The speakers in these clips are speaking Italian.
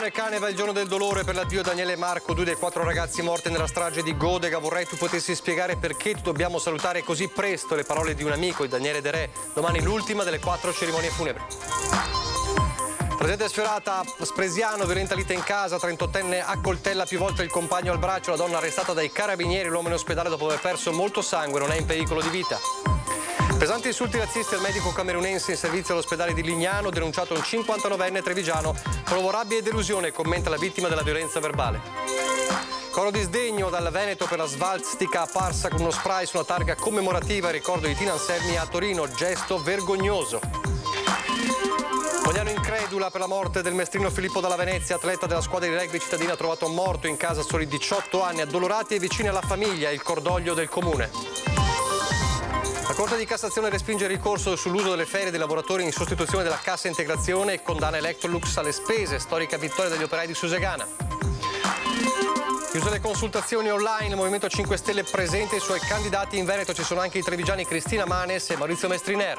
e Caneva, il giorno del dolore per l'addio Daniele e Marco, 2 dei 4 ragazzi morti nella strage di Godega. Vorrei tu potessi spiegare perché ti dobbiamo salutare così presto. Le parole di un amico, di Daniele De Re. Domani l'ultima delle 4 cerimonie funebri. Presente sfiorata a Spresiano, violenta lite in casa, 38enne accoltella più volte il compagno al braccio, la donna arrestata dai carabinieri, l'uomo in ospedale dopo aver perso molto sangue, non è in pericolo di vita. Pesanti insulti razzisti al medico camerunense in servizio all'ospedale di Lignano, denunciato un 59enne trevigiano. Provo rabbia e delusione, commenta la vittima della violenza verbale. Coro di sdegno dal Veneto per la svastica apparsa con uno spray su una targa commemorativa in ricordo di Tina Anselmi a Torino, gesto vergognoso. Mogliano incredula per la morte del mestrino Filippo Dalla Venezia, atleta della squadra di rugby cittadina trovato morto in casa a soli 18 anni, addolorati e vicini alla famiglia, il cordoglio del comune. La Corte di Cassazione respinge il ricorso sull'uso delle ferie dei lavoratori in sostituzione della cassa integrazione e condanna Electrolux alle spese, storica vittoria degli operai di Susegana. Chiuse le consultazioni online, il Movimento 5 Stelle presente i suoi candidati in Veneto, ci sono anche i trevigiani Cristina Manes e Maurizio Mestriner.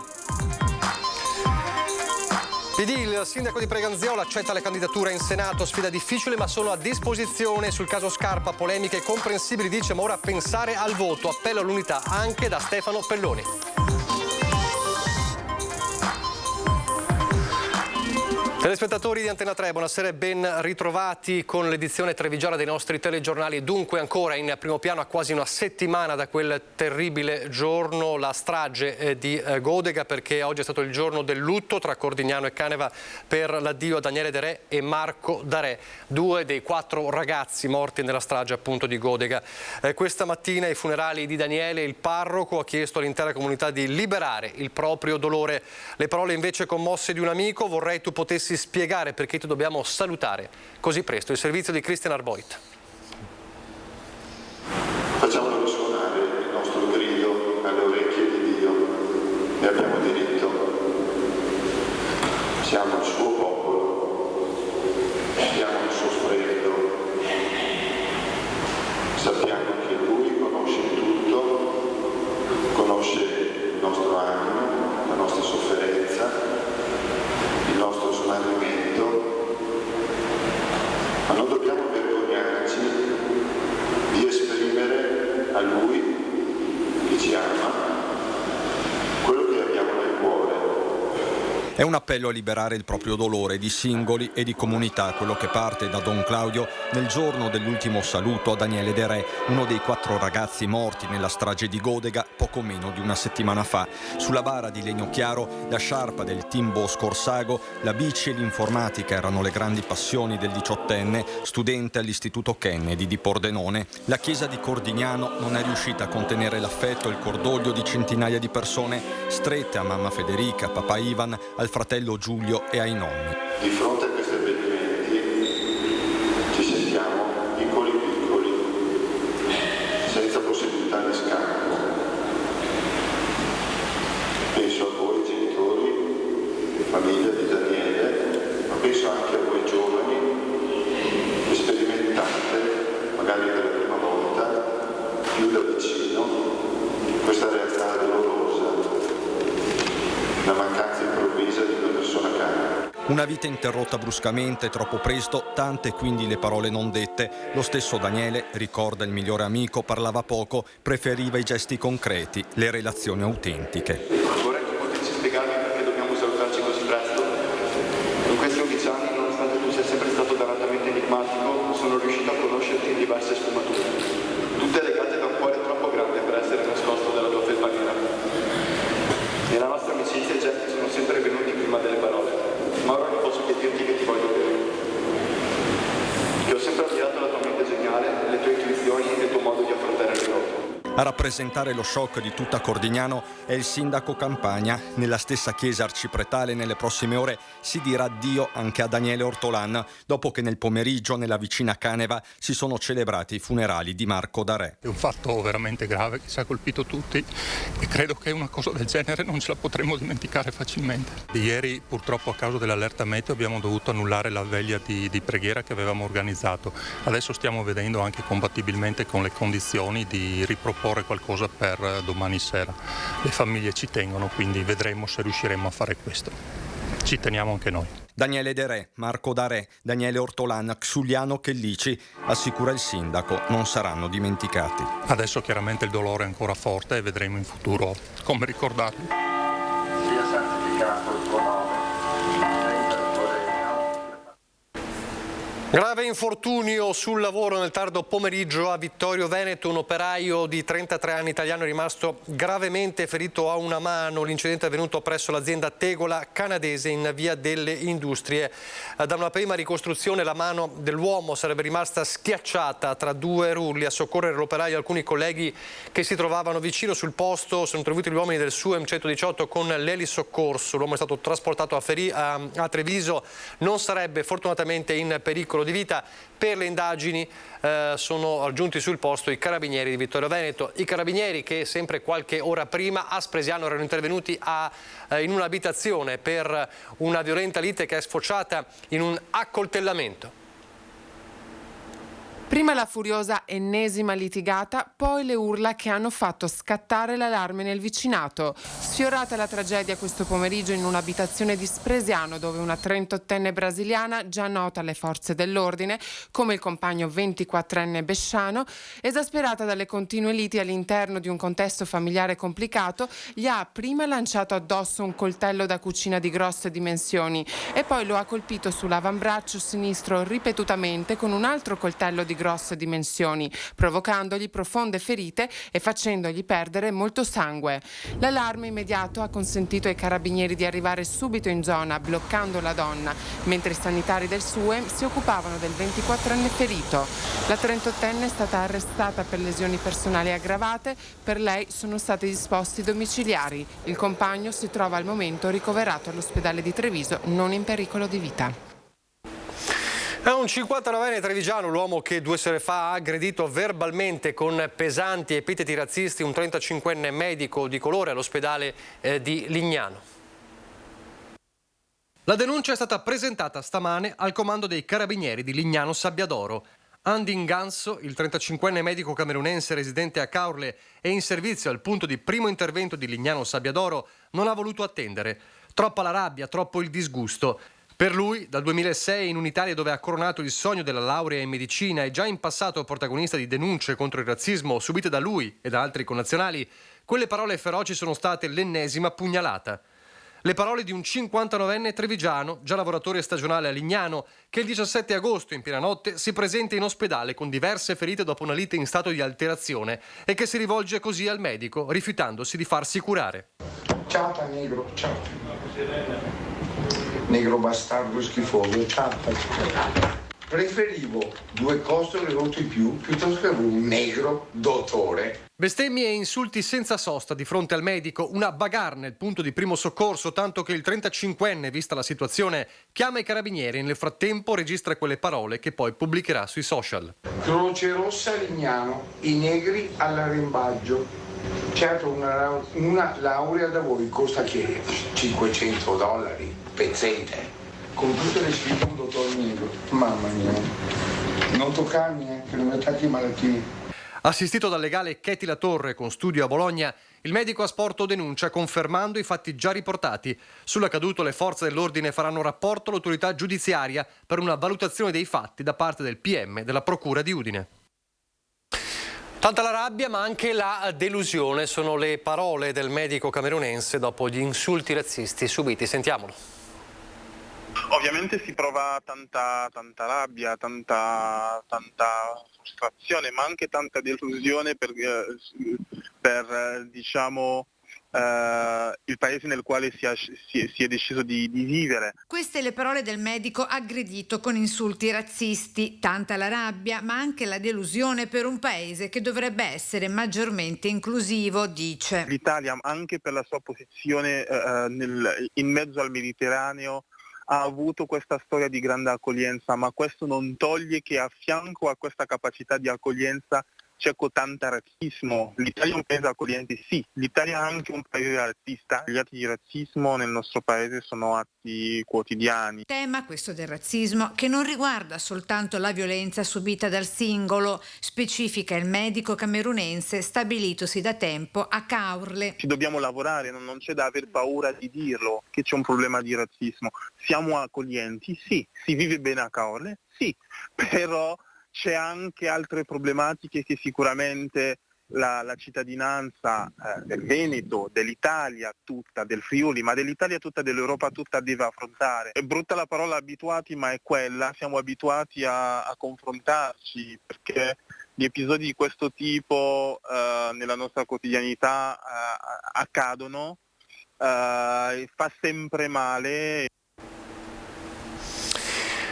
PD, il sindaco di Preganziola accetta la candidatura in Senato, sfida difficile ma sono a disposizione. Sul caso Scarpa, polemiche comprensibili, dice, ma ora pensare al voto, appello all'unità anche da Stefano Pelloni. Telespettatori di Antena 3, buonasera e ben ritrovati con l'edizione trevigiana dei nostri telegiornali. Dunque ancora in primo piano a quasi una settimana da quel terribile giorno, la strage di Godega, perché oggi è stato il giorno del lutto tra Cordignano e Caneva per l'addio a Daniele De Re e Marco Da Re, 2 dei 4 ragazzi morti nella strage appunto di Godega. Questa mattina ai funerali di Daniele il parroco ha chiesto all'intera comunità di liberare il proprio dolore. Le parole invece commosse di un amico: vorrei tu potessi spiegare perché ti dobbiamo salutare così presto. Il servizio di Christian Arboit. Facciamo risuonare il nostro grido alle orecchie di Dio. Ne abbiamo diritto. Siamo il suo popolo, siamo il suo freddo. Sappiamo che Lui conosce tutto, conosce il nostro animo, la nostra sofferenza, il nostro smarrimento, ma non dobbiamo vergognarci di esprimere a Lui, che ci ama, quello che abbiamo nel cuore. È un appello a liberare il proprio dolore di singoli e di comunità, quello che parte da Don Claudio nel giorno dell'ultimo saluto a Daniele De Re, uno dei 4 ragazzi morti nella strage di Godega poco meno di una settimana fa. Sulla bara di legno chiaro, la sciarpa del team Bosco Orsago, la bici e l'informatica erano le grandi passioni del 18enne, studente all'Istituto Kennedy di Pordenone. La chiesa di Cordignano non è riuscita a contenere l'affetto e il cordoglio di centinaia di persone strette a mamma Federica, a papà Ivan, al fratello Giulio e ai nonni. Di fronte a questi avvenimenti ci sentiamo piccoli, senza possibilità di scampo. Penso a voi genitori, famiglia di Daniele, ma penso anche a voi giovani che sperimentate, magari per la prima volta, più da vicino, questa realtà dolorosa, la mancanza improvvisa di una persona cara. Una vita interrotta bruscamente, troppo presto, tante quindi le parole non dette. Lo stesso Daniele, ricorda il migliore amico, parlava poco, preferiva i gesti concreti, le relazioni autentiche. Vorrei che potessi spiegarmi perché dobbiamo salutarci così presto. In questi 11 anni, nonostante tu sia sempre stato dannatamente enigmatico, sono riuscito a conoscerti in diverse sfumature, tutte legate da un cuore troppo grande per essere nascosto dalla tua felpa nera. Nella nostra amicizia i gesti sono sempre venuti prima delle parole, ma ora non posso che dirti che ti voglio bene. Che ho sempre ammirato la tua mente geniale, le tue intuizioni e il tuo modo di affrontare le cose. A rappresentare lo shock di tutta Cordignano è il sindaco Campagna. Nella stessa chiesa arcipretale nelle prossime ore si dirà addio anche a Daniele Ortolan, dopo che nel pomeriggio nella vicina Caneva si sono celebrati i funerali di Marco Da Re. È un fatto veramente grave che ci ha colpito tutti e credo che una cosa del genere non ce la potremo dimenticare facilmente. Ieri purtroppo a causa dell'allerta meteo abbiamo dovuto annullare la veglia di preghiera che avevamo organizzato. Adesso stiamo vedendo anche compatibilmente con le condizioni di riproporre qualcosa per domani sera. Le famiglie ci tengono, quindi vedremo se riusciremo a fare questo. Ci teniamo anche noi. Daniele De Re, Marco Darè, Daniele Ortolan, Xuliano Chellici, assicura il sindaco, non saranno dimenticati. Adesso chiaramente il dolore è ancora forte e vedremo in futuro come ricordarli. Sia santificato il tuo nome. Grave infortunio sul lavoro nel tardo pomeriggio a Vittorio Veneto. Un operaio di 33 anni italiano è rimasto gravemente ferito a una mano. L'incidente è avvenuto presso l'azienda Tegola canadese in via delle Industrie. Da una prima ricostruzione la mano dell'uomo sarebbe rimasta schiacciata tra due rulli. A soccorrere l'operaio alcuni colleghi che si trovavano vicino sul posto. Sono intervenuti gli uomini del SUEM 118 con l'elisoccorso. L'uomo è stato trasportato a Treviso. Non sarebbe fortunatamente in pericolo di vita. Per le indagini sono giunti sul posto i carabinieri di Vittorio Veneto. I carabinieri che sempre qualche ora prima a Spresiano erano intervenuti in un'abitazione per una violenta lite che è sfociata in un accoltellamento. Prima la furiosa ennesima litigata, poi le urla che hanno fatto scattare l'allarme nel vicinato. Sfiorata la tragedia questo pomeriggio in un'abitazione di Spresiano, dove una 38enne brasiliana, già nota alle forze dell'ordine, come il compagno 24enne Besciano, esasperata dalle continue liti all'interno di un contesto familiare complicato, gli ha prima lanciato addosso un coltello da cucina di grosse dimensioni e poi lo ha colpito sull'avambraccio sinistro ripetutamente con un altro coltello di grosse dimensioni, provocandogli profonde ferite e facendogli perdere molto sangue. L'allarme immediato ha consentito ai carabinieri di arrivare subito in zona, bloccando la donna, mentre i sanitari del SUEM si occupavano del 24enne ferito. La 38enne è stata arrestata per lesioni personali aggravate, per lei sono stati disposti domiciliari. Il compagno si trova al momento ricoverato all'ospedale di Treviso, non in pericolo di vita. È un 59enne trevigiano l'uomo che 2 sere fa ha aggredito verbalmente con pesanti epiteti razzisti un 35enne medico di colore all'ospedale di Lignano. La denuncia è stata presentata stamane al comando dei carabinieri di Lignano Sabbiadoro. Andy Nganso, il 35enne medico camerunense residente a Caorle e in servizio al punto di primo intervento di Lignano Sabbiadoro, non ha voluto attendere. Troppa la rabbia, troppo il disgusto. Per lui, dal 2006, in un'Italia dove ha coronato il sogno della laurea in medicina e già in passato protagonista di denunce contro il razzismo subite da lui e da altri connazionali, quelle parole feroci sono state l'ennesima pugnalata. Le parole di un 59enne trevigiano, già lavoratore stagionale a Lignano, che il 17 agosto, in piena notte, si presenta in ospedale con diverse ferite dopo una lite in stato di alterazione e che si rivolge così al medico, rifiutandosi di farsi curare. Ciao negro, ciao. Negro bastardo schifoso, ciao. Preferivo 2 costole rotte in più piuttosto che un negro dottore. Bestemmie e insulti senza sosta di fronte al medico, una bagarre nel punto di primo soccorso, tanto che il 35enne, vista la situazione, chiama i carabinieri e nel frattempo registra quelle parole che poi pubblicherà sui social. Croce Rossa Lignano, i negri all'arrembaggio. Certo, una laurea da voi costa che $500, pezzente. Con tutte le sfide un dottore negro. Mamma mia. Non toccarmi, che non mi attacchi i malattie. Assistito dal legale Chetti La Torre con studio a Bologna, il medico ha sporto denuncia confermando i fatti già riportati. Sull'accaduto le forze dell'ordine faranno rapporto all'autorità giudiziaria per una valutazione dei fatti da parte del PM della Procura di Udine. Tanta la rabbia ma anche la delusione sono le parole del medico camerunense dopo gli insulti razzisti subiti. Sentiamolo. Ovviamente si prova tanta rabbia, tanta frustrazione, ma anche tanta delusione per diciamo il paese nel quale si è deciso di vivere. Queste le parole del medico aggredito con insulti razzisti. Tanta la rabbia, ma anche la delusione per un paese che dovrebbe essere maggiormente inclusivo, dice. L'Italia, anche per la sua posizione in mezzo al Mediterraneo, ha avuto questa storia di grande accoglienza, ma questo non toglie che a fianco a questa capacità di accoglienza c'è tanto razzismo. L'Italia è un paese accogliente, sì, l'Italia è anche un paese razzista. Gli atti di razzismo nel nostro paese sono atti quotidiani. Tema questo del razzismo che non riguarda soltanto la violenza subita dal singolo, specifica il medico camerunense stabilitosi da tempo a Caorle. Ci dobbiamo lavorare, non c'è da aver paura di dirlo, che c'è un problema di razzismo. Siamo accoglienti, sì, si vive bene a Caorle, sì, però c'è anche altre problematiche che sicuramente la cittadinanza del Veneto, dell'Italia tutta, del Friuli, ma dell'Italia tutta, dell'Europa tutta deve affrontare. È brutta la parola abituati, ma è quella, siamo abituati a confrontarci, perché gli episodi di questo tipo nella nostra quotidianità accadono, fa sempre male.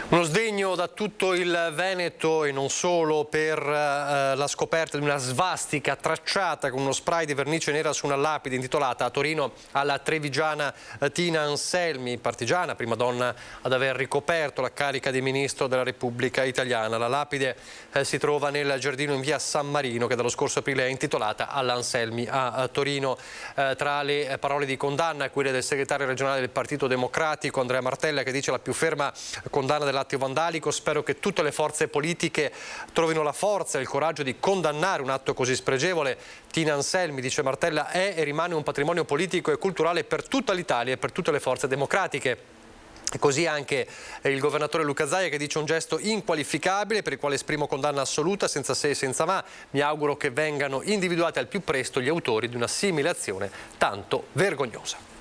Uno sdegno da tutto il Veneto e non solo per la scoperta di una svastica tracciata con uno spray di vernice nera su una lapide intitolata a Torino alla trevigiana Tina Anselmi, partigiana, prima donna ad aver ricoperto la carica di ministro della Repubblica Italiana. La lapide si trova nel giardino in via San Marino, che dallo scorso aprile è intitolata all'Anselmi a Torino. Tra le parole di condanna, quelle del segretario regionale del Partito Democratico Andrea Martella, che dice la più ferma condanna dell'atto vandalico. Spero che tutte le forze politiche trovino la forza e il coraggio di condannare un atto così spregevole. Tina Anselmi, dice Martella, è e rimane un patrimonio politico e culturale per tutta l'Italia e per tutte le forze democratiche. E così anche il governatore Luca Zaia, che dice un gesto inqualificabile per il quale esprimo condanna assoluta, senza se e senza ma. Mi auguro che vengano individuati al più presto gli autori di una simile azione tanto vergognosa.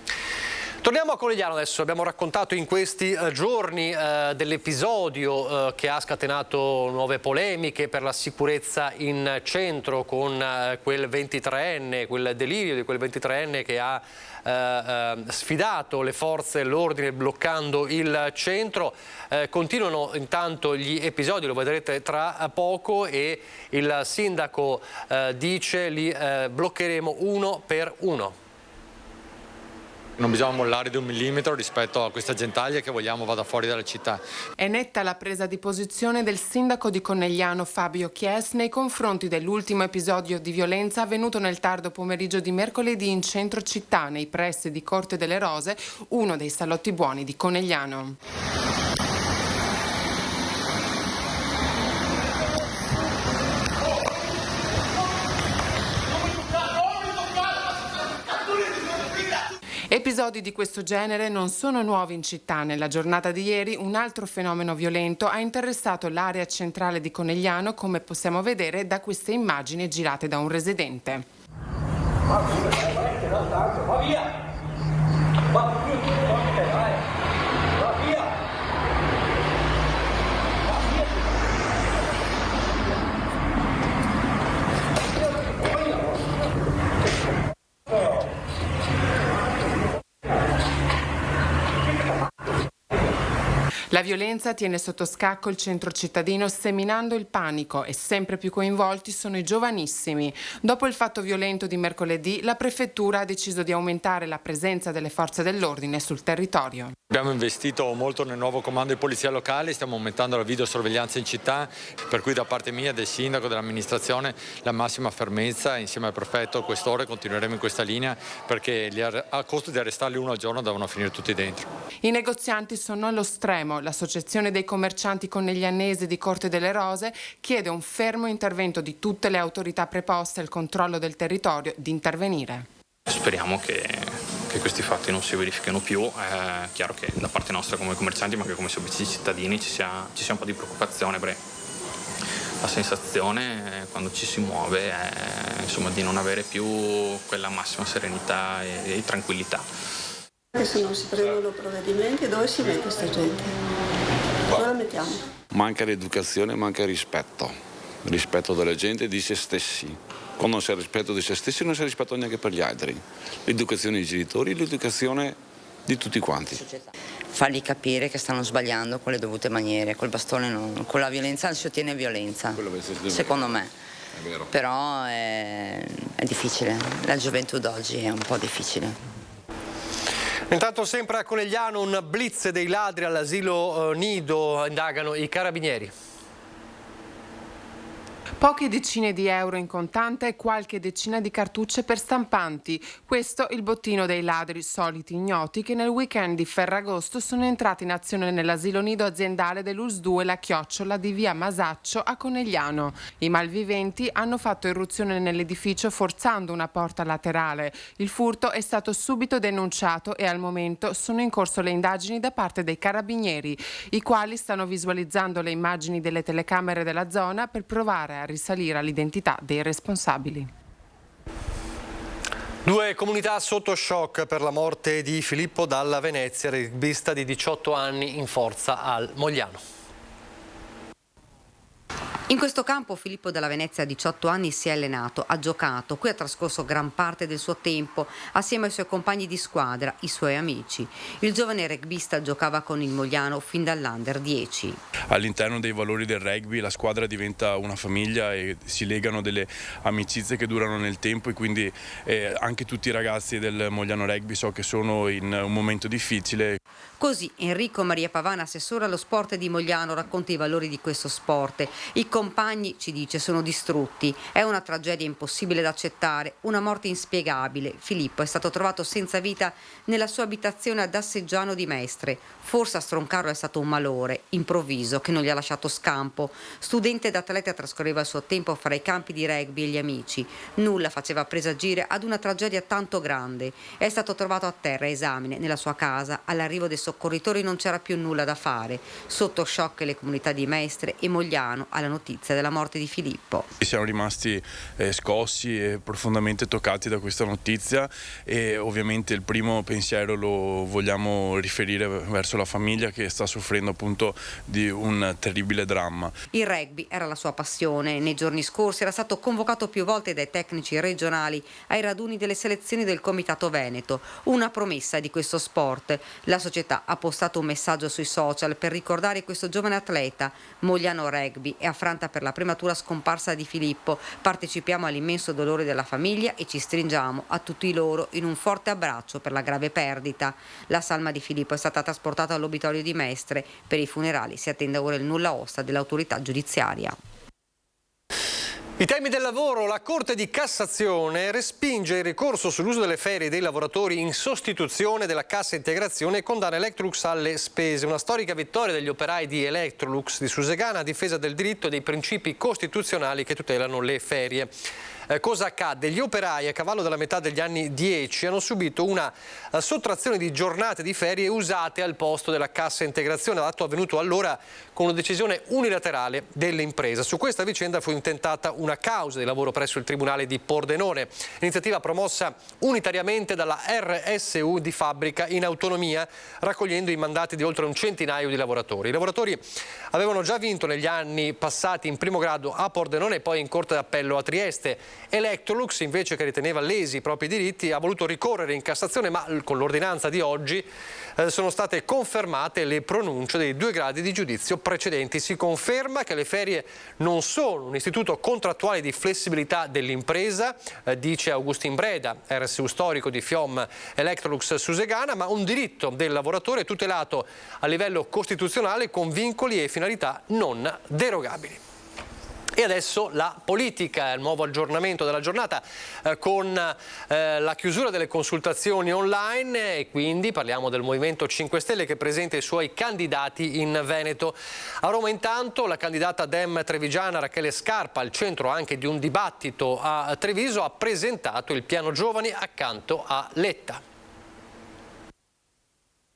Torniamo a Conegliano adesso. Abbiamo raccontato in questi giorni dell'episodio che ha scatenato nuove polemiche per la sicurezza in centro, con quel 23enne, quel delirio di quel 23enne che ha sfidato le forze dell'ordine bloccando il centro. Continuano intanto gli episodi, lo vedrete tra poco, e il sindaco dice li bloccheremo uno per uno. Non bisogna mollare di un millimetro rispetto a questa gentaglia che vogliamo vada fuori dalla città. È netta la presa di posizione del sindaco di Conegliano Fabio Chies nei confronti dell'ultimo episodio di violenza avvenuto nel tardo pomeriggio di mercoledì in centro città, nei pressi di Corte delle Rose, uno dei salotti buoni di Conegliano. Episodi di questo genere non sono nuovi in città. Nella giornata di ieri un altro fenomeno violento ha interessato l'area centrale di Conegliano, come possiamo vedere da queste immagini girate da un residente. Va via! La violenza tiene sotto scacco il centro cittadino, seminando il panico, e sempre più coinvolti sono i giovanissimi. Dopo il fatto violento di mercoledì, la prefettura ha deciso di aumentare la presenza delle forze dell'ordine sul territorio. Abbiamo investito molto nel nuovo comando di polizia locale, stiamo aumentando la videosorveglianza in città, per cui da parte mia, del sindaco, dell'amministrazione, la massima fermezza. Insieme al prefetto, al questore, continueremo in questa linea, perché a costo di arrestarli uno al giorno devono finire tutti dentro. I negozianti sono allo stremo. L'associazione dei commercianti coneglianesi di Corte delle Rose chiede un fermo intervento di tutte le autorità preposte al controllo del territorio di intervenire. Speriamo che questi fatti non si verifichino più. È chiaro che da parte nostra come commercianti, ma anche come servizi cittadini, ci sia un po' di preoccupazione, perché la sensazione quando ci si muove è di non avere più quella massima serenità e tranquillità. Se non si prendono provvedimenti, dove si mette questa gente? Dove la mettiamo? Manca l'educazione, manca il rispetto della gente e di se stessi. Quando non si ha rispetto di se stessi non si ha rispetto neanche per gli altri. L'educazione dei genitori, l'educazione di tutti quanti. Fargli capire che stanno sbagliando con le dovute maniere, col bastone con la violenza si ottiene violenza, secondo me. È vero. Però è difficile, la gioventù d'oggi è un po' difficile. Intanto sempre a Conegliano un blitz dei ladri all'asilo nido, indagano i carabinieri. Poche decine di euro in contante e qualche decina di cartucce per stampanti. Questo il bottino dei ladri soliti ignoti che nel weekend di Ferragosto sono entrati in azione nell'asilo nido aziendale dell'ULSS 2 La Chiocciola di via Masaccio a Conegliano. I malviventi hanno fatto irruzione nell'edificio forzando una porta laterale. Il furto è stato subito denunciato e al momento sono in corso le indagini da parte dei carabinieri, i quali stanno visualizzando le immagini delle telecamere della zona per provare a risalire all'identità dei responsabili. 2 comunità sotto shock per la morte di Filippo Dalla Venezia, rugbista di 18 anni in forza al Mogliano. In questo campo Filippo Dalla Venezia a 18 anni si è allenato, ha giocato, qui ha trascorso gran parte del suo tempo assieme ai suoi compagni di squadra, i suoi amici. Il giovane rugbista giocava con il Mogliano fin dall'Under 10. All'interno dei valori del rugby la squadra diventa una famiglia e si legano delle amicizie che durano nel tempo e quindi anche tutti i ragazzi del Mogliano Rugby so che sono in un momento difficile. Così Enrico Maria Pavana, assessore allo sport di Mogliano, racconta i valori di questo sport. I compagni, ci dice, sono distrutti. È una tragedia impossibile da accettare, una morte inspiegabile. Filippo è stato trovato senza vita nella sua abitazione ad Asseggiano di Mestre. Forse a stroncarlo è stato un malore improvviso che non gli ha lasciato scampo. Studente ed atleta trascorreva il suo tempo fra i campi di rugby e gli amici. Nulla faceva presagire ad una tragedia tanto grande. È stato trovato a terra a Esamine, nella sua casa. All'arrivo dei soccorritori non c'era più nulla da fare. Sotto shock le comunità di Mestre e Mogliano alla notizia della morte di Filippo. Siamo rimasti scossi e profondamente toccati da questa notizia e ovviamente il primo pensiero lo vogliamo riferire verso la famiglia che sta soffrendo appunto di un terribile dramma. Il rugby era la sua passione. Nei giorni scorsi era stato convocato più volte dai tecnici regionali ai raduni delle selezioni del Comitato Veneto. Una promessa di questo sport. La società ha postato un messaggio sui social per ricordare questo giovane atleta. Mogliano Rugby è affranta per la prematura scomparsa di Filippo. Partecipiamo all'immenso dolore della famiglia e ci stringiamo a tutti loro in un forte abbraccio per la grave perdita. La salma di Filippo è stata trasportata all'obitorio di Mestre. Per i funerali si attende ora il nulla osta dell'autorità giudiziaria. I temi del lavoro. La Corte di Cassazione respinge il ricorso sull'uso delle ferie dei lavoratori in sostituzione della cassa integrazione e condanna Electrolux alle spese. Una storica vittoria degli operai di Electrolux di Susegana a difesa del diritto e dei principi costituzionali che tutelano le ferie. Cosa accadde? Gli operai a cavallo della metà degli anni 10 hanno subito una sottrazione di giornate di ferie usate al posto della cassa integrazione, atto avvenuto allora con una decisione unilaterale dell'impresa. Su questa vicenda fu intentata una causa di lavoro presso il Tribunale di Pordenone, iniziativa promossa unitariamente dalla RSU di Fabbrica in autonomia, raccogliendo i mandati di oltre un centinaio di lavoratori. I lavoratori avevano già vinto negli anni passati in primo grado a Pordenone e poi in Corte d'Appello a Trieste. Electrolux, invece che riteneva lesi i propri diritti, ha voluto ricorrere in Cassazione, ma con l'ordinanza di oggi sono state confermate le pronunce dei 2 gradi di giudizio precedenti. Si conferma che le ferie non sono un istituto contrattuale di flessibilità dell'impresa, dice Augustin Breda, RSU storico di FIOM Electrolux Susegana, ma un diritto del lavoratore tutelato a livello costituzionale con vincoli e finalità non derogabili. E adesso la politica, il nuovo aggiornamento della giornata con la chiusura delle consultazioni online e quindi parliamo del Movimento 5 Stelle che presenta i suoi candidati in Veneto. A Roma intanto la candidata Dem trevigiana Rachele Scarpa, al centro anche di un dibattito a Treviso, ha presentato il piano giovani accanto a Letta.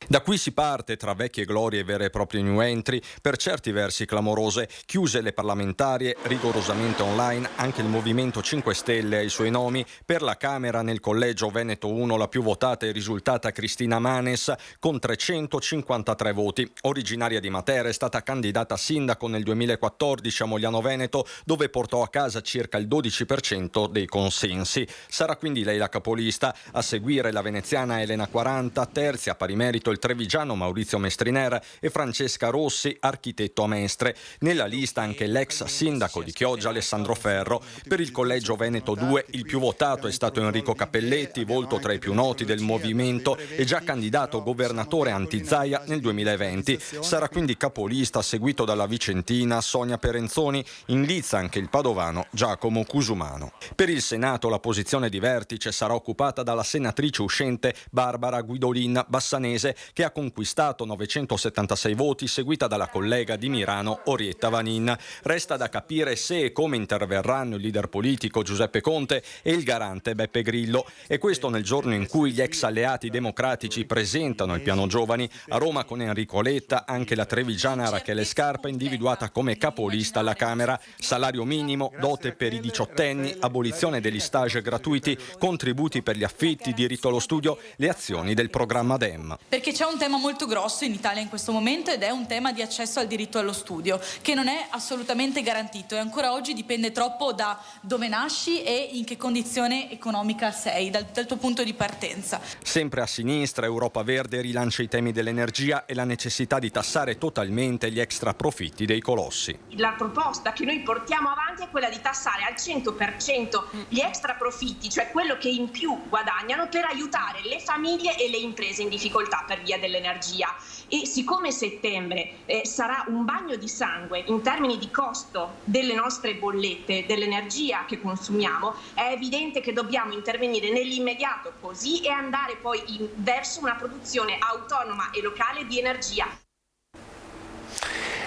Da qui si parte tra vecchie glorie e vere e proprie new entry, per certi versi clamorose, chiuse le parlamentarie, rigorosamente online, anche il Movimento 5 Stelle ha i suoi nomi. Per la Camera nel collegio Veneto 1 la più votata è risultata Cristina Manes con 353 voti. Originaria di Matera, è stata candidata sindaco nel 2014 a Mogliano Veneto, dove portò a casa circa il 12% dei consensi. Sarà quindi lei la capolista, a seguire la veneziana Elena 40, terzi a pari merito il il trevigiano Maurizio Mestriner e Francesca Rossi, architetto a Mestre. Nella lista anche l'ex sindaco di Chioggia Alessandro Ferro. Per il Collegio Veneto 2 il più votato è stato Enrico Cappelletti, volto tra i più noti del movimento e già candidato governatore anti-Zaia nel 2020. Sarà quindi capolista, seguito dalla vicentina Sonia Perenzoni, in lizza anche il padovano Giacomo Cusumano. Per il Senato la posizione di vertice sarà occupata dalla senatrice uscente Barbara Guidolin Bassanese, che ha conquistato 976 voti, seguita dalla collega di Mirano Orietta Vanin. Resta da capire se e come interverranno il leader politico Giuseppe Conte e il garante Beppe Grillo, e questo nel giorno in cui gli ex alleati democratici presentano il piano giovani. A Roma con Enrico Letta anche la trevigiana Rachele Scarpa individuata come capolista alla Camera. Salario minimo, dote per i diciottenni, abolizione degli stage gratuiti, contributi per gli affitti, diritto allo studio, le azioni del programma DEM. Perché c'è un tema molto grosso in Italia in questo momento ed è un tema di accesso al diritto allo studio, che non è assolutamente garantito e ancora oggi dipende troppo da dove nasci e in che condizione economica sei, dal tuo punto di partenza. Sempre a sinistra, Europa Verde rilancia i temi dell'energia e la necessità di tassare totalmente gli extra profitti dei colossi. La proposta che noi portiamo avanti è quella di tassare al 100% gli extra profitti, cioè quello che in più guadagnano, per aiutare le famiglie e le imprese in difficoltà per via dell'energia. E siccome settembre sarà un bagno di sangue in termini di costo delle nostre bollette, dell'energia che consumiamo, è evidente che dobbiamo intervenire nell'immediato così e andare poi verso una produzione autonoma e locale di energia.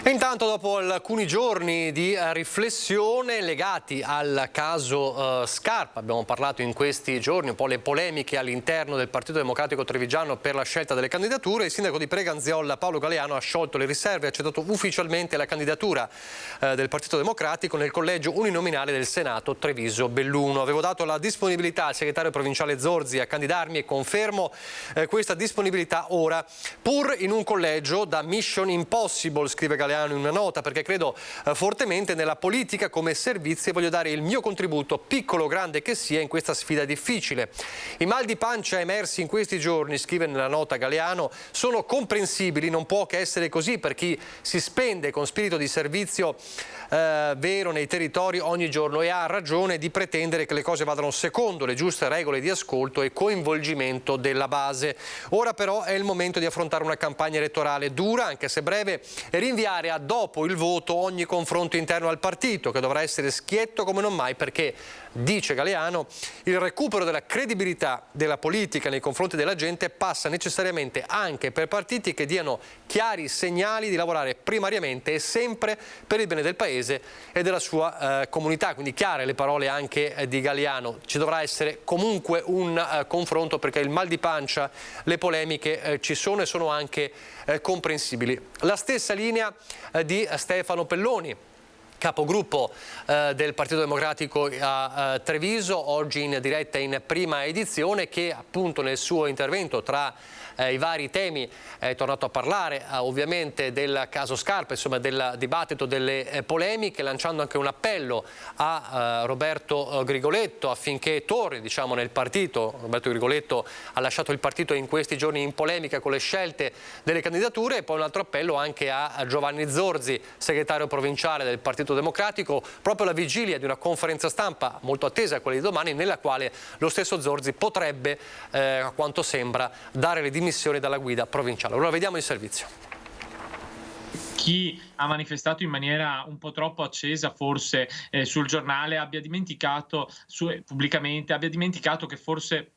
E intanto, dopo alcuni giorni di riflessione legati al caso Scarpa, abbiamo parlato in questi giorni un po' le polemiche all'interno del Partito Democratico Trevigiano per la scelta delle candidature, il sindaco di Preganziola Paolo Galeano ha sciolto le riserve e ha accettato ufficialmente la candidatura del Partito Democratico nel collegio uninominale del Senato Treviso-Belluno. Avevo dato la disponibilità al segretario provinciale Zorzi a candidarmi e confermo questa disponibilità ora, pur in un collegio da Mission Impossible, scrive Galeano in una nota, perché credo fortemente nella politica come servizio e voglio dare il mio contributo, piccolo o grande che sia, in questa sfida difficile. I mal di pancia emersi in questi giorni, scrive nella nota Galeano, sono comprensibili, non può che essere così per chi si spende con spirito di servizio vero nei territori ogni giorno e ha ragione di pretendere che le cose vadano secondo le giuste regole di ascolto e coinvolgimento della base. Ora però è il momento di affrontare una campagna elettorale dura, anche se breve, e rinviare a dopo il voto ogni confronto interno al partito, che dovrà essere schietto come non mai, perché, dice Galeano, il recupero della credibilità della politica nei confronti della gente passa necessariamente anche per partiti che diano chiari segnali di lavorare primariamente e sempre per il bene del Paese e della sua comunità. Quindi chiare le parole anche di Galeano. Ci dovrà essere comunque un confronto, perché il mal di pancia, le polemiche ci sono e sono anche comprensibili. La stessa linea di Stefano Pelloni, capogruppo del Partito Democratico a Treviso, oggi in diretta in prima edizione, che appunto nel suo intervento tra i vari temi è tornato a parlare ovviamente del caso Scarpa, insomma del dibattito, delle polemiche, lanciando anche un appello a Roberto Grigoletto affinché torni, diciamo, nel partito. Roberto Grigoletto ha lasciato il partito in questi giorni in polemica con le scelte delle candidature, e poi un altro appello anche a Giovanni Zorzi, segretario provinciale del Partito Democratico, proprio alla vigilia di una conferenza stampa molto attesa, quella di domani, nella quale lo stesso Zorzi potrebbe, a quanto sembra, dare le dimissioni dalla guida provinciale. Allora vediamo il servizio. Chi ha manifestato in maniera un po' troppo accesa forse sul giornale abbia dimenticato pubblicamente, abbia dimenticato che forse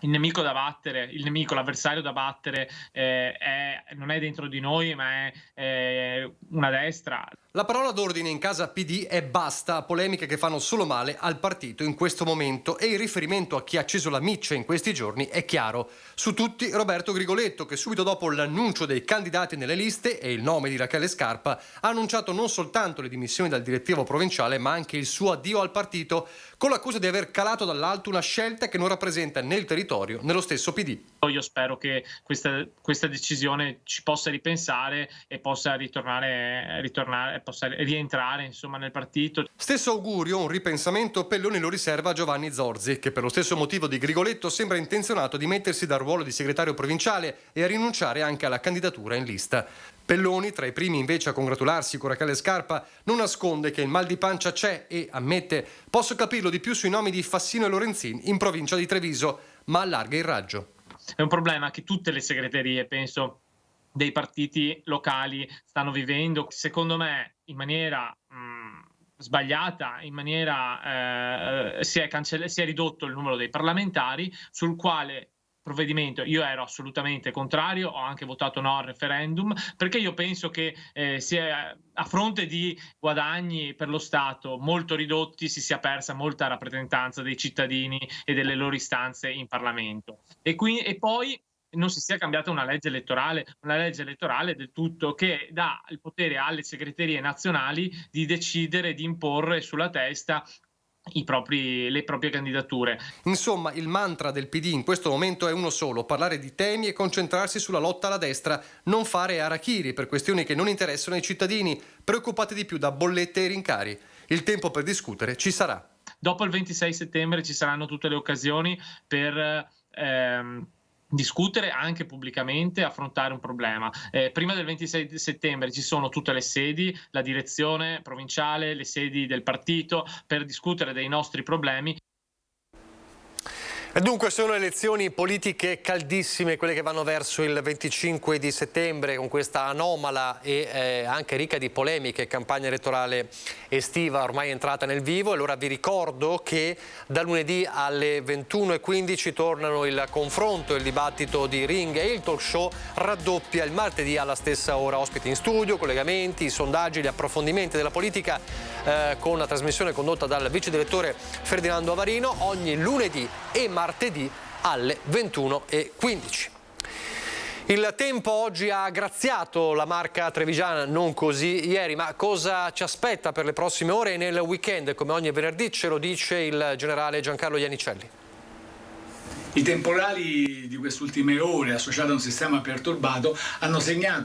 il nemico da battere, l'avversario da battere non è dentro di noi, ma è una destra. La parola d'ordine in casa PD è basta a polemiche che fanno solo male al partito in questo momento, e il riferimento a chi ha acceso la miccia in questi giorni è chiaro. Su tutti Roberto Grigoletto, che subito dopo l'annuncio dei candidati nelle liste e il nome di Rachele Scarpa ha annunciato non soltanto le dimissioni dal direttivo provinciale, ma anche il suo addio al partito, con l'accusa di aver calato dall'alto una scelta che non rappresenta né il territorio territorio nello stesso PD. Io spero che questa decisione ci possa ripensare e possa possa rientrare insomma nel partito. Stesso augurio, un ripensamento Pelloni lo riserva a Giovanni Zorzi, che per lo stesso motivo di Grigoletto sembra intenzionato a dimettersi dal ruolo di segretario provinciale e a rinunciare anche alla candidatura in lista. Pelloni, tra i primi invece a congratularsi con Rachele Scarpa, non nasconde che il mal di pancia c'è e ammette: posso capirlo di più sui nomi di Fassino e Lorenzin in provincia di Treviso, ma allarga il raggio. È un problema che tutte le segreterie, penso, dei partiti locali stanno vivendo, secondo me in maniera sbagliata, in maniera si è ridotto il numero dei parlamentari, sul quale provvedimento io ero assolutamente contrario, ho anche votato no al referendum, perché io penso che a fronte di guadagni per lo Stato molto ridotti si sia persa molta rappresentanza dei cittadini e delle loro istanze in Parlamento. E poi non si sia cambiata una legge elettorale del tutto che dà il potere alle segreterie nazionali di decidere, di imporre sulla testa le proprie candidature. Insomma, il mantra del PD in questo momento è uno solo: parlare di temi e concentrarsi sulla lotta alla destra, non fare harakiri per questioni che non interessano ai cittadini, preoccupati di più da bollette e rincari. Il tempo per discutere ci sarà. Dopo il 26 settembre ci saranno tutte le occasioni per discutere anche pubblicamente, affrontare un problema. Prima del 26 settembre ci sono tutte le sedi, la direzione provinciale, le sedi del partito, per discutere dei nostri problemi. E dunque sono elezioni politiche caldissime, quelle che vanno verso il 25 di settembre, con questa anomala e anche ricca di polemiche campagna elettorale estiva ormai entrata nel vivo. Allora vi ricordo che da lunedì alle 21:15 tornano il confronto, il dibattito di Ring e il talk show raddoppia il martedì alla stessa ora. Ospiti in studio, collegamenti, sondaggi, gli approfondimenti della politica con la trasmissione condotta dal vice direttore Ferdinando Avarino ogni lunedì e martedì alle 21:15. Il tempo oggi ha graziato la Marca trevigiana, non così ieri, ma cosa ci aspetta per le prossime ore e nel weekend? Come ogni venerdì ce lo dice il generale Giancarlo Iannicelli. I temporali di queste ultime ore, associati a un sistema perturbato,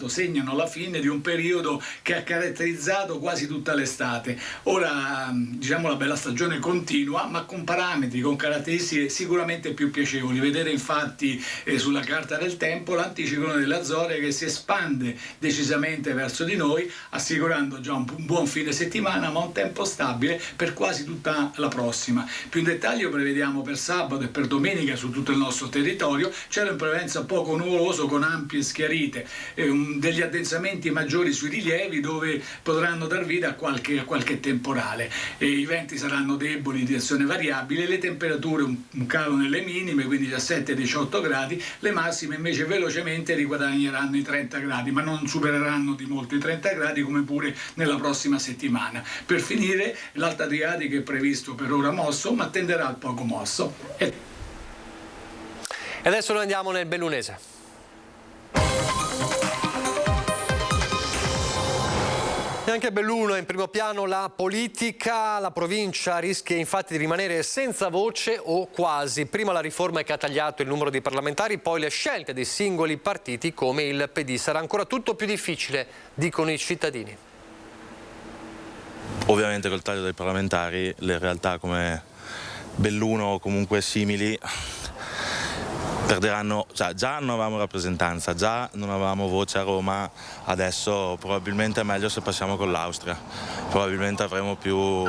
segnano la fine di un periodo che ha caratterizzato quasi tutta l'estate. Ora, la bella stagione continua, ma con parametri, con caratteristiche sicuramente più piacevoli. Vedere infatti sulla carta del tempo l'anticiclone delle Azzorre che si espande decisamente verso di noi, assicurando già un buon fine settimana, ma un tempo stabile per quasi tutta la prossima. Più in dettaglio prevediamo per sabato e per domenica su tutto il nostro territorio cielo in prevalenza poco nuvoloso con ampie schiarite, degli addensamenti maggiori sui rilievi dove potranno dar vita a qualche temporale. I venti saranno deboli, di direzione variabile, le temperature un calo nelle minime, quindi 17-18 gradi, le massime invece velocemente riguadagneranno i 30 gradi, ma non supereranno di molto i 30 gradi come pure nella prossima settimana. Per finire, l'Alta Adriatica è previsto per ora mosso, ma tenderà al poco mosso. E adesso noi andiamo nel bellunese. E anche a Belluno è in primo piano la politica. La provincia rischia infatti di rimanere senza voce o quasi. Prima la riforma che ha tagliato il numero di parlamentari, poi le scelte dei singoli partiti come il PD. Sarà ancora tutto più difficile, dicono i cittadini. Ovviamente col taglio dei parlamentari le realtà come Belluno o comunque simili perderanno, già non avevamo rappresentanza, già non avevamo voce a Roma, adesso probabilmente è meglio se passiamo con l'Austria, probabilmente saremo più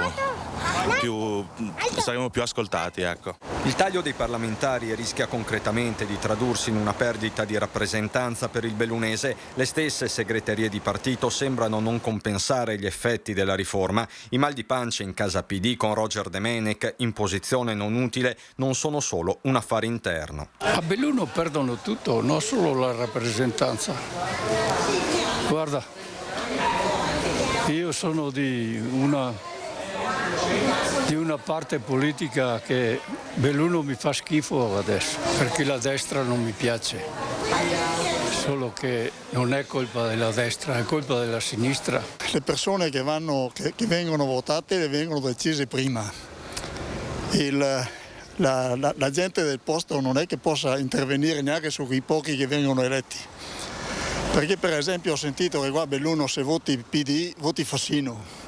ascoltati, ecco. Il taglio dei parlamentari rischia concretamente di tradursi in una perdita di rappresentanza per il bellunese. Le stesse segreterie di partito sembrano non compensare gli effetti della riforma. I mal di pancia in casa PD con Roger De Menec in posizione non utile non sono solo un affare interno. A Belluno perdono tutto, non solo la rappresentanza. Guarda, io sono di una parte politica che Belluno mi fa schifo adesso, perché la destra non mi piace. Solo che non è colpa della destra, è colpa della sinistra. Le persone che vengono votate le vengono decise prima. la gente del posto non è che possa intervenire neanche su quei pochi che vengono eletti. Perché per esempio ho sentito che qua a Belluno se voti PD voti Fassino.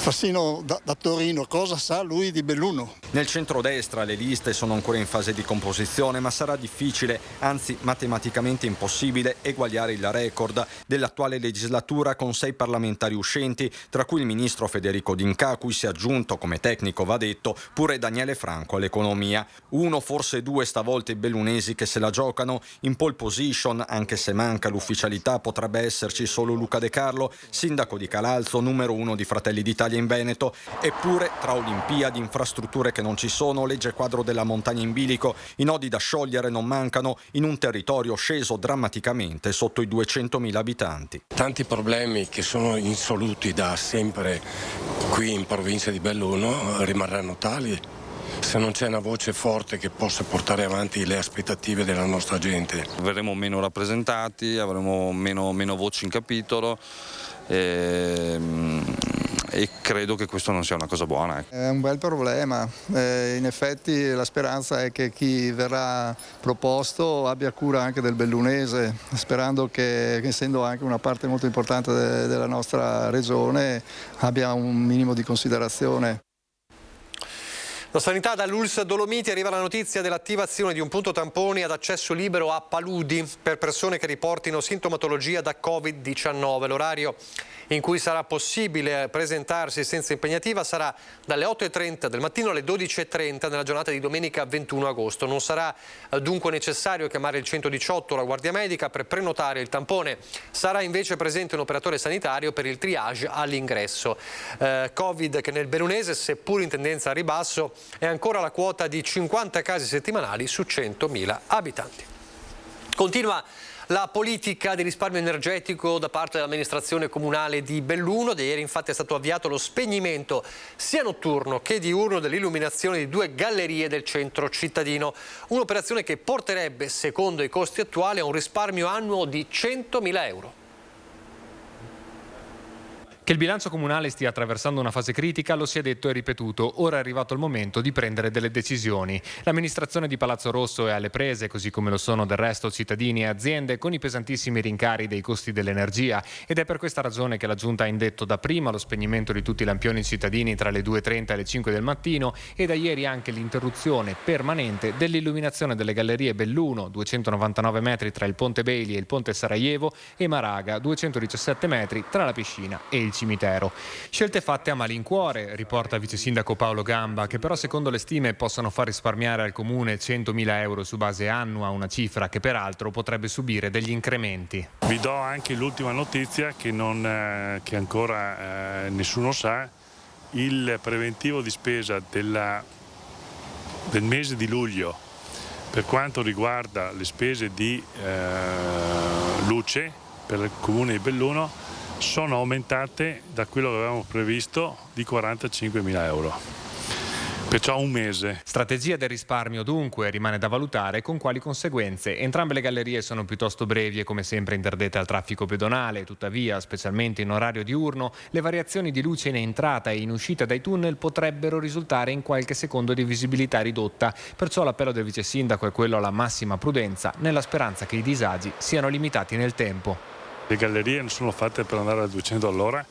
Fassino da Torino, cosa sa lui di Belluno? Nel centrodestra le liste sono ancora in fase di composizione, ma sarà difficile, anzi matematicamente impossibile, eguagliare il record dell'attuale legislatura con 6 parlamentari uscenti, tra cui il ministro Federico D'Inca, a cui si è aggiunto, come tecnico va detto, pure Daniele Franco all'economia. 1, forse 2 stavolta i bellunesi che se la giocano. In pole position, anche se manca l'ufficialità, potrebbe esserci solo Luca De Carlo, sindaco di Calalzo, numero 1 di Fratelli d'Italia in Veneto. Eppure tra Olimpiadi, infrastrutture che non ci sono, legge quadro della montagna in bilico, i nodi da sciogliere non mancano in un territorio sceso drammaticamente sotto i 200.000 abitanti. Tanti problemi che sono insoluti da sempre qui in provincia di Belluno rimarranno tali se non c'è una voce forte che possa portare avanti le aspettative della nostra gente. Verremo meno rappresentati, avremo meno voci in capitolo e credo che questo non sia una cosa buona. È un bel problema, in effetti la speranza è che chi verrà proposto abbia cura anche del bellunese, sperando che essendo anche una parte molto importante della nostra regione abbia un minimo di considerazione. La sanità dall'Uls Dolomiti arriva la notizia dell'attivazione di un punto tamponi ad accesso libero a Paludi per persone che riportino sintomatologia da Covid-19. L'orario in cui sarà possibile presentarsi senza impegnativa sarà dalle 8:30 del mattino alle 12:30 nella giornata di domenica 21 agosto. Non sarà dunque necessario chiamare il 118 o la Guardia Medica per prenotare il tampone. Sarà invece presente un operatore sanitario per il triage all'ingresso. Covid che nel bellunese, seppur in tendenza a ribasso, è ancora la quota di 50 casi settimanali su 100.000 abitanti. Continua la politica di risparmio energetico da parte dell'amministrazione comunale di Belluno. Da ieri infatti è stato avviato lo spegnimento sia notturno che diurno dell'illuminazione di 2 gallerie del centro cittadino. Un'operazione che porterebbe, secondo i costi attuali, a un risparmio annuo di 100.000 euro. Che il bilancio comunale stia attraversando una fase critica lo si è detto e ripetuto. Ora è arrivato il momento di prendere delle decisioni. L'amministrazione di Palazzo Rosso è alle prese, così come lo sono del resto cittadini e aziende, con i pesantissimi rincari dei costi dell'energia, ed è per questa ragione che la Giunta ha indetto dapprima lo spegnimento di tutti i lampioni cittadini tra le 2:30 e le 5 del mattino e da ieri anche l'interruzione permanente dell'illuminazione delle gallerie Belluno, 299 metri tra il Ponte Bailey e il Ponte Sarajevo, e Maraga, 217 metri tra la piscina e il cimitero. Scelte fatte a malincuore, riporta vice sindaco Paolo Gamba, che però secondo le stime possono far risparmiare al comune 100.000 euro su base annua, una cifra che peraltro potrebbe subire degli incrementi. Vi do anche l'ultima notizia che ancora nessuno sa: il preventivo di spesa del mese di luglio per quanto riguarda le spese di luce per il comune di Belluno sono aumentate da quello che avevamo previsto di 45.000 euro. Perciò un mese. Strategia del risparmio dunque, rimane da valutare con quali conseguenze. Entrambe le gallerie sono piuttosto brevi e come sempre interdette al traffico pedonale, tuttavia, specialmente in orario diurno, le variazioni di luce in entrata e in uscita dai tunnel potrebbero risultare in qualche secondo di visibilità ridotta. Perciò l'appello del vice sindaco è quello alla massima prudenza, nella speranza che i disagi siano limitati nel tempo. Le gallerie non sono fatte per andare a 200 all'ora,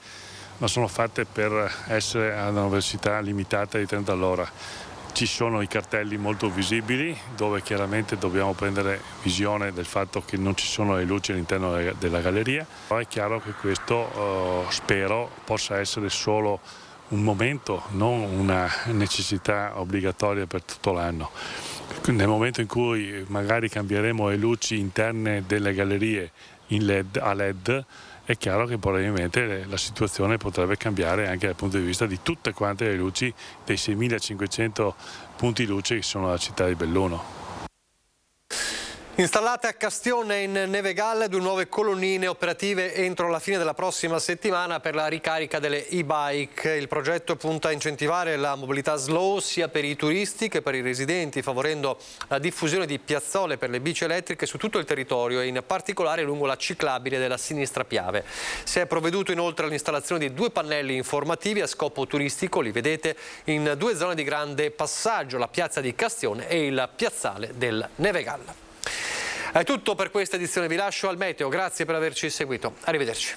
ma sono fatte per essere ad una velocità limitata di 30 all'ora. Ci sono i cartelli molto visibili dove chiaramente dobbiamo prendere visione del fatto che non ci sono le luci all'interno della galleria. Però è chiaro che questo spero possa essere solo un momento, non una necessità obbligatoria per tutto l'anno. Nel momento in cui magari cambieremo le luci interne delle gallerie in LED a LED, è chiaro che probabilmente la situazione potrebbe cambiare anche dal punto di vista di tutte quante le luci dei 6.500 punti luce che sono nella città di Belluno. Installate a Castione in Neve Galle 2 nuove colonnine operative entro la fine della prossima settimana per la ricarica delle e-bike. Il progetto punta a incentivare la mobilità slow sia per i turisti che per i residenti, favorendo la diffusione di piazzole per le bici elettriche su tutto il territorio e in particolare lungo la ciclabile della Sinistra Piave. Si è provveduto inoltre all'installazione di 2 pannelli informativi a scopo turistico, li vedete in 2 zone di grande passaggio, la piazza di Castione e il piazzale del Neve Galle. È tutto per questa edizione, vi lascio al meteo, grazie per averci seguito, arrivederci.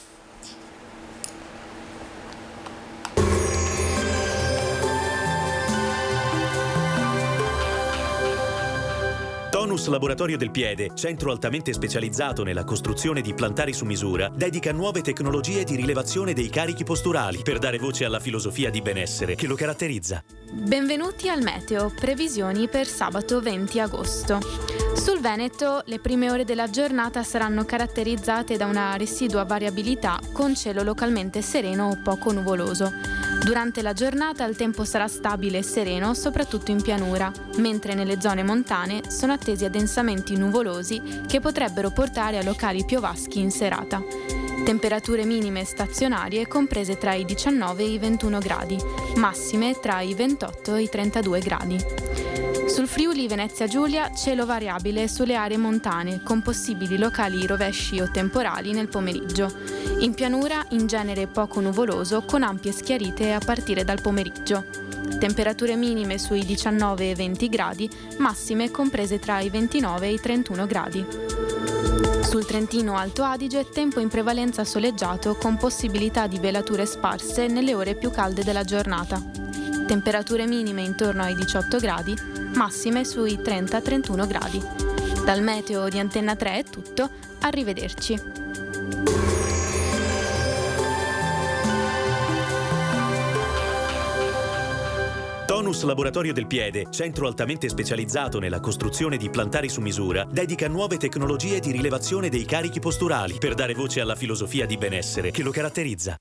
Tonus Laboratorio del Piede, centro altamente specializzato nella costruzione di plantari su misura, dedica nuove tecnologie di rilevazione dei carichi posturali per dare voce alla filosofia di benessere che lo caratterizza. Benvenuti al meteo, previsioni per sabato 20 agosto. Sul Veneto le prime ore della giornata saranno caratterizzate da una residua variabilità con cielo localmente sereno o poco nuvoloso. Durante la giornata il tempo sarà stabile e sereno, soprattutto in pianura, mentre nelle zone montane sono attesi addensamenti nuvolosi che potrebbero portare a locali piovaschi in serata. Temperature minime stazionarie comprese tra i 19 e i 21 gradi, massime tra i 28 e i 32 gradi. Sul Friuli Venezia Giulia cielo variabile sulle aree montane con possibili locali rovesci o temporali nel pomeriggio. In pianura in genere poco nuvoloso con ampie schiarite a partire dal pomeriggio. Temperature minime sui 19 e 20 gradi, massime comprese tra i 29 e i 31 gradi. Sul Trentino Alto Adige tempo in prevalenza soleggiato con possibilità di velature sparse nelle ore più calde della giornata. Temperature minime intorno ai 18 gradi, massime sui 30-31 gradi. Dal meteo di Antenna 3 è tutto, arrivederci. Tonus Laboratorio del Piede, centro altamente specializzato nella costruzione di plantari su misura, dedica nuove tecnologie di rilevazione dei carichi posturali per dare voce alla filosofia di benessere che lo caratterizza.